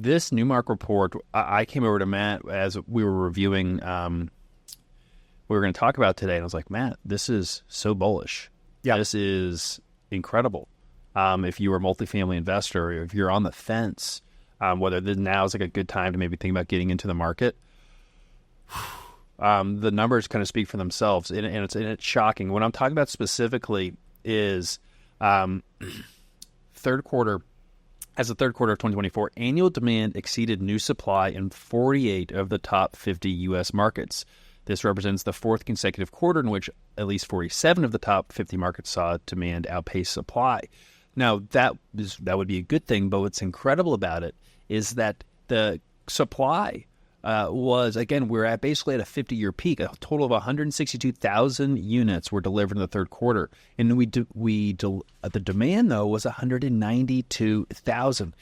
This Newmark report, I came over to Matt as we were reviewing we were going to talk about today, and I was like, Matt, this is so bullish. Yeah. This is incredible. If you were a multifamily investor, or if you're on the fence, whether now is like a good time to maybe think about getting into the market, the numbers kind of speak for themselves, and it's shocking. What I'm talking about specifically is third quarter. As the third quarter of 2024, annual demand exceeded new supply in 48 of the top 50 U.S. markets. This represents the fourth consecutive quarter in which at least 47 of the top 50 markets saw demand outpace supply. Now, that would be a good thing, but what's incredible about it is that the supply was, again, we're basically at a 50-year peak. A total of 162,000 units were delivered in the third quarter. And the demand, though, was 192,000.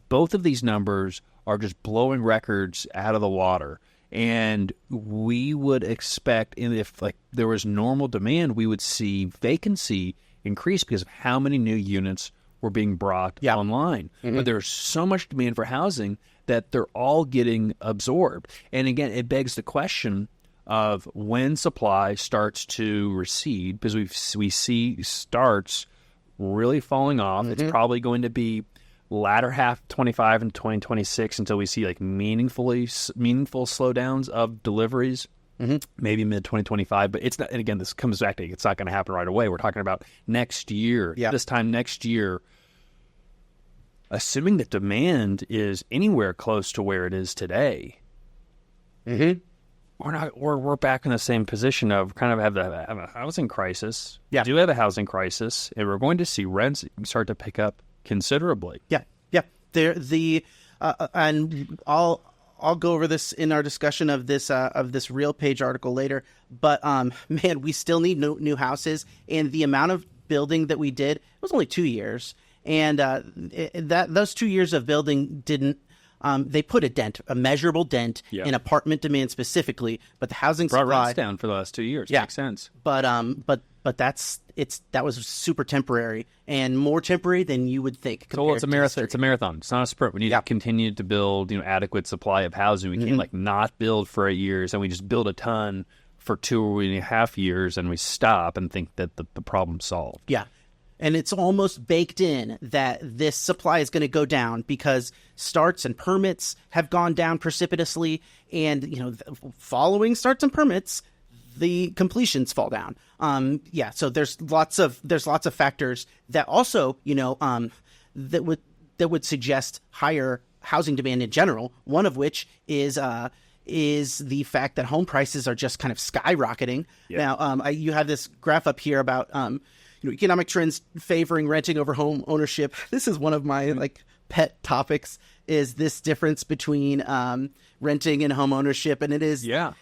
Both of these numbers are just blowing records out of the water. And we would expect, if like there was normal demand, we would see vacancy increase because of how many new units were being brought online. But there's so much demand for housing that they're all getting absorbed. And again, it begs the question of when supply starts to recede, because we see starts really falling off. It's probably going to be latter half 25 and 2026 until we see like meaningful slowdowns of deliveries, maybe mid 2025. But it's not. And again, this comes back to it's not going to happen right away. We're talking about next year. This time next year, assuming that demand is anywhere close to where it is today, we're back in the same position of kind of have a housing crisis. We do have a housing crisis, and we're going to see rents start to pick up considerably. And I'll go over this in our discussion of this Real Page article later. But man, we still need new houses, and the amount of building that we did, it was only 2 years, and those 2 years of building didn't. They put a measurable dent in apartment demand specifically, but the housing brought supply rents down for the last 2 years. Makes sense. But that was super temporary and more temporary than you would think. So it's a marathon. It's a marathon. It's not a sprint. We need to continue to build, adequate supply of housing. We can't not build for 8 years and we just build a ton for 2.5 years and we stop and think that the problem's solved. Yeah. And it's almost baked in that this supply is going to go down because starts and permits have gone down precipitously. And, following starts and permits, the completions fall down. So there's lots of factors that also, that would suggest higher housing demand in general. One of which is the fact that home prices are just kind of skyrocketing. Now, you have this graph up here about economic trends favoring renting over home ownership. This is one of my pet topics, is this difference between renting and home ownership. And it is a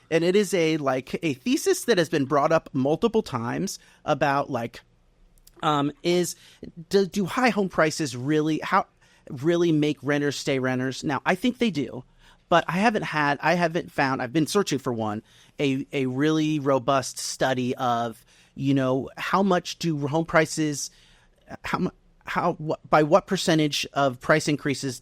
thesis that has been brought up multiple times about do high home prices really make renters stay renters? Now, I think they do, but I haven't found, I've been searching for one, a really robust study of how much do home prices, by what percentage of price increases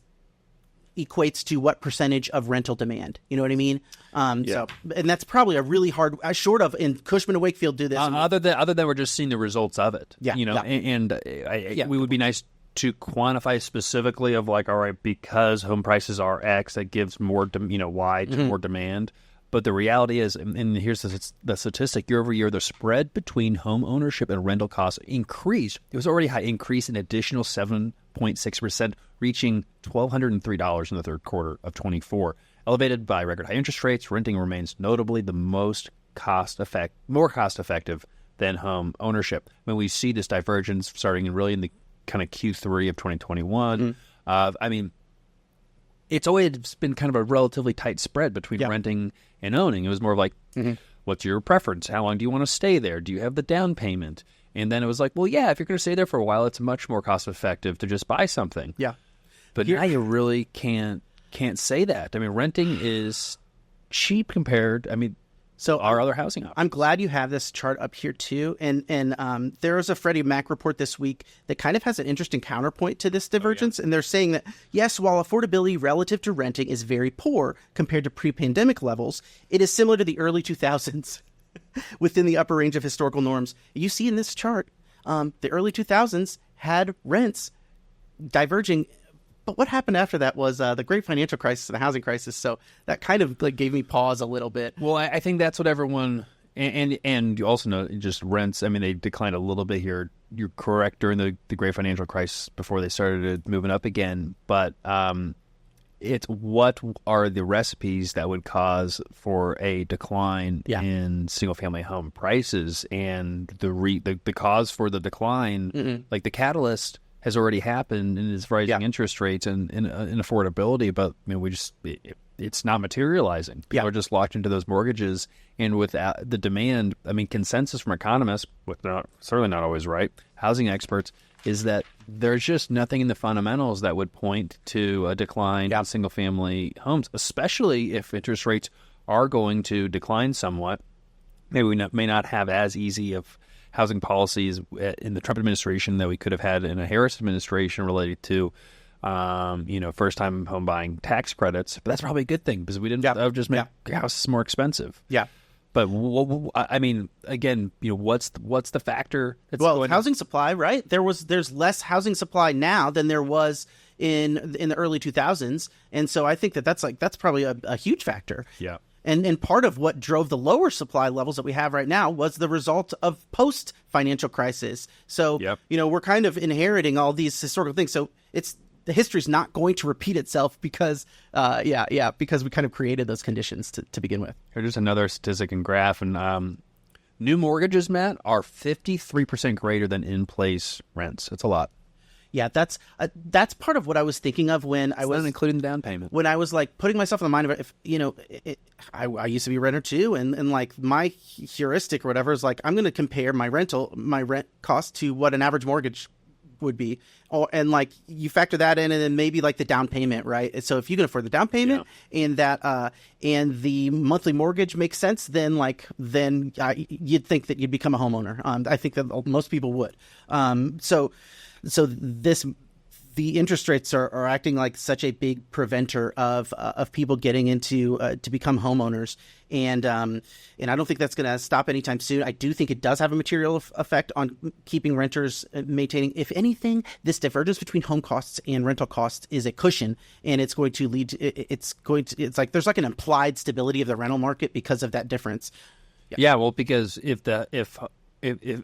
equates to what percentage of rental demand? You know what I mean? So, and that's probably a really hard, short of, and Cushman and Wakefield do this. Other than we're just seeing the results of it. It would be nice to quantify specifically of all right, because home prices are X, that gives more, more demand. But the reality is, and here's the statistic, year over year, the spread between home ownership and rental costs increased. It was already high, increased an additional 7.6%, reaching $1,203 in the third quarter of 24. Elevated by record high interest rates, renting remains notably the more cost effective than home ownership. We see this divergence starting in the kind of Q3 of 2021. It's always been kind of a relatively tight spread between renting and owning. It was more of what's your preference? How long do you want to stay there? Do you have the down payment? And then it was if you're going to stay there for a while, it's much more cost effective to just buy something. Yeah. But now you really can't say that. Renting is cheap compared. So our other housing options. I'm glad you have this chart up here too. And there was a Freddie Mac report this week that kind of has an interesting counterpoint to this divergence. And they're saying that, yes, while affordability relative to renting is very poor compared to pre-pandemic levels, it is similar to the early 2000s within the upper range of historical norms. You see in this chart, the early 2000s had rents diverging. But what happened after that was the great financial crisis and the housing crisis. So that kind of like gave me pause a little bit. Well, I think that's what everyone and you also know just rents. I mean, they declined a little bit here. You're correct during the great financial crisis before they started moving up again. But it's what are the recipes that would cause for a decline in single family home prices, and the cause for the decline, like the catalyst, has already happened in its rising interest rates and in affordability, but I mean, it's not materializing. People are just locked into those mortgages, and with the demand, I mean, consensus from economists, certainly not always right, housing experts, is that there's just nothing in the fundamentals that would point to a decline in single-family homes, especially if interest rates are going to decline somewhat. Maybe we may not have as easy of housing policies in the Trump administration that we could have had in a Harris administration related to, first-time home buying tax credits. But that's probably a good thing because we didn't. That would just make houses more expensive. Yeah. But I mean, again, what's the factor? Housing supply, right? There's less housing supply now than there was in the early 2000s, and so I think that's probably a huge factor. Yeah. And part of what drove the lower supply levels that we have right now was the result of post-financial crisis. So, we're kind of inheriting all these historical things. So the history's not going to repeat itself because we kind of created those conditions to begin with. Here's another statistic and graph. And new mortgages, Matt, are 53% greater than in-place rents. That's a lot. Yeah, that's part of what I was thinking of when I was including the down payment. When I was like putting myself in the mind of I used to be a renter too, and like my heuristic or whatever is like I'm going to compare my rent cost to what an average mortgage would be, and like you factor that in, and then maybe like the down payment, right? So if you can afford the down payment and that and the monthly mortgage makes sense, then you'd think that you'd become a homeowner. I think that most people would. So the interest rates are acting like such a big preventer of people getting into to become homeowners, and I don't think that's going to stop anytime soon. I do think it does have a material effect on keeping renters maintaining. If anything, this divergence between home costs and rental costs is a cushion, and it's going to lead to it's like there's like an implied stability of the rental market because of that difference. Yeah, well, because if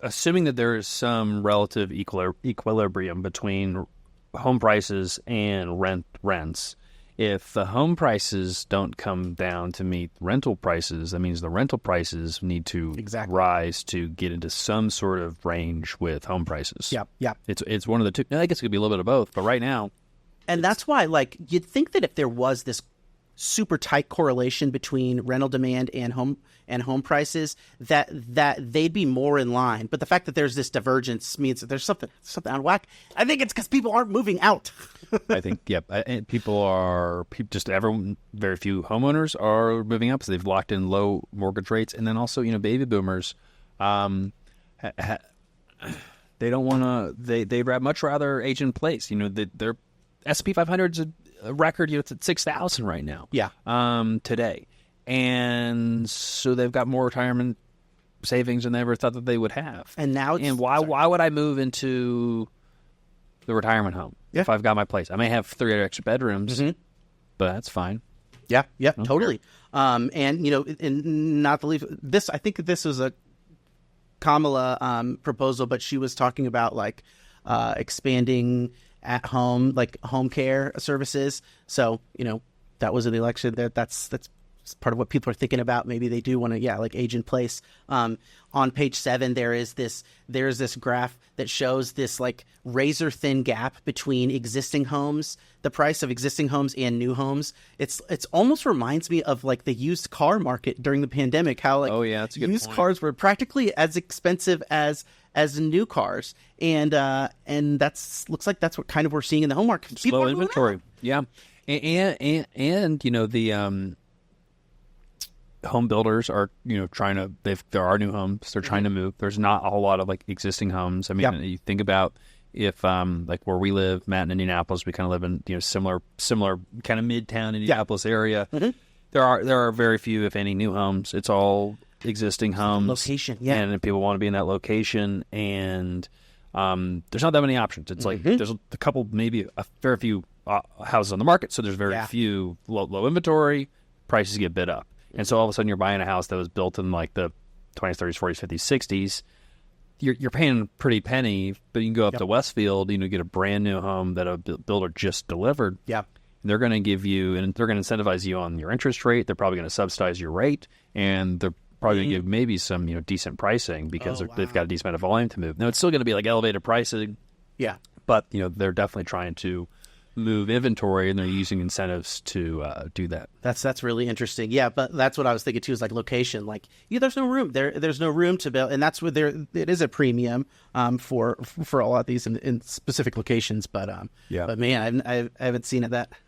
assuming that there is some relative equilibrium between home prices and rents, if the home prices don't come down to meet rental prices, that means the rental prices need to rise to get into some sort of range with home prices. Yeah. It's one of the two. I guess it could be a little bit of both, but right now. And that's why, like, you'd think that if there was this super tight correlation between rental demand and home prices, that they'd be more in line. But the fact that there's this divergence means that there's something out of whack. I think it's because people aren't moving out. I think, very few homeowners are moving out because they've locked in low mortgage rates. And then also, baby boomers, they don't want to, they'd much rather age in place. Their S&P 500's a record, it's at 6,000 right now. Yeah. Today. And so they've got more retirement savings than they ever thought that they would have. And now why would I move into the retirement home if I've got my place? I may have 3 extra bedrooms, but that's fine. Yeah, totally. And and not to leave this, I think this was a Kamala proposal, but she was talking about like expanding at home, like home care services. So, that was in the election. That's part of what people are thinking about. Maybe they do want to, like age in place. On page 7, there's this graph that shows this like razor thin gap between existing homes, the price of existing homes and new homes. It's almost reminds me of like the used car market during the pandemic. How like that's a good used point. Cars were practically as expensive as new cars, and looks like that's what kind of we're seeing in the home market. Slow inventory, yeah, and home builders are, trying to, there are new homes, they're trying to move. There's not a whole lot of like existing homes. I mean, you think about if, like where we live, Matt, in Indianapolis, we kind of live in, similar kind of midtown Indianapolis area. There are very few, if any, new homes. It's all existing homes. Location, and people want to be in that location, and there's not that many options. It's like there's a couple, maybe a fair few houses on the market, so there's very few low inventory. Prices get bid up, and so all of a sudden you're buying a house that was built in like the 20s, 30s, 40s, 50s, 60s. You're paying a pretty penny, but you can go up to Westfield, get a brand new home that a builder just delivered. They're going to give you, and they're going to incentivize you on your interest rate. They're probably going to subsidize your rate, and they're probably going to give maybe some, decent pricing because they've got a decent amount of volume to move. Now, it's still going to be like elevated pricing. But, they're definitely trying to move inventory, and they're using incentives to do that. That's really interesting. Yeah, but that's what I was thinking too, is like location. Like, there's no room. There's no room to build, and that's where it is a premium for a lot of these in specific locations. But but man, I haven't seen it that